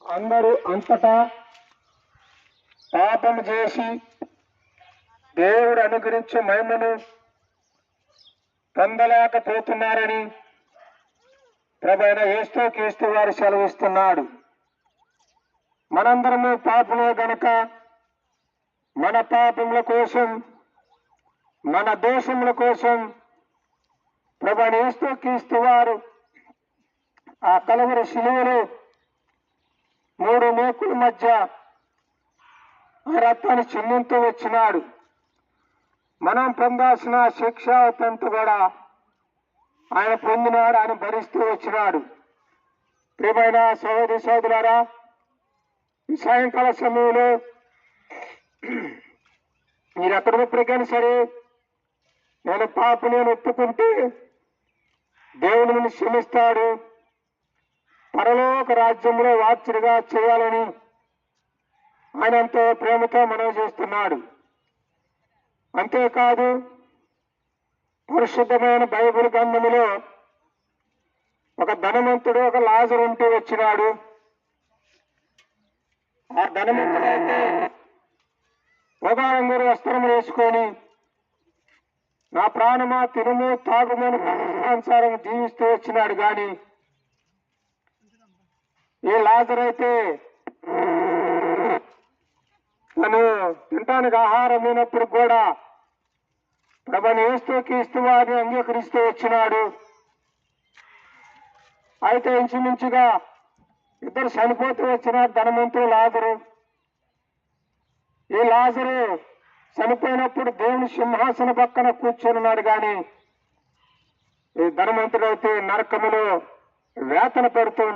అందరూ అంతటా పాపం చేసి దేవుడు అనుగ్రహించే మహిమను పొందలేకపోతున్నారని ప్రభువైన యేసుక్రీస్తు వారు సెలవిస్తున్నాడు. మనందరము పాపమే గనుక మన పాపముల కోసం, మన దోషముల కోసం ప్రభువైన యేసుక్రీస్తు వారు ఆ కలువరి శిలువలో 3 మేకుల మధ్య ఆ రక్తాన్ని చిందింతూ వచ్చినాడు. మనం పొందాల్సిన శిక్ష అంతా కూడా ఆయన పొందినాడు, ఆయన భరిస్తూ వచ్చినాడు. ప్రియమైన సహోదరి సోదరులారా, ఈ సాయంకాల సమయంలో మీరు ఎక్కడికైనా సరే నేను పాపని ఒప్పుకుంటే దేవుడు నిన్ను క్షమిస్తాడు, పరలోక రాజ్యంలో వార్చుడిగా చేయాలని ఆయన ఎంతో ప్రేమతో మనవి చేస్తున్నాడు. అంతేకాదు, పరిశుద్ధమైన బైబిల్ గ్రంథములో ఒక ధనవంతుడు, ఒక లాజరు ఉంటూ వచ్చినాడు. ఆ ధనవంతుడైతే పొగారంగురు వస్త్రం వేసుకొని నా ప్రాణమా తిరుము తాగుమని అనుసారం జీవిస్తూ వచ్చినాడు. కానీ ఈ లాజరు అయితే తను తినటానికి ఆహారం లేనప్పుడు కూడా ప్రభువుని యేసుక్రీస్తు వారిని అంగీకరిస్తూ వచ్చినాడు. అయితే ఇంచుమించుగా ఇద్దరు చనిపోతూ వచ్చినారు, ధనవంతుడు లాజరు. ఈ లాజరు చనిపోయినప్పుడు దేవుని సింహాసన పక్కన కూర్చొని కానీ ఈ ధనవంతుడైతే నరకములో వేతన పెడుతూ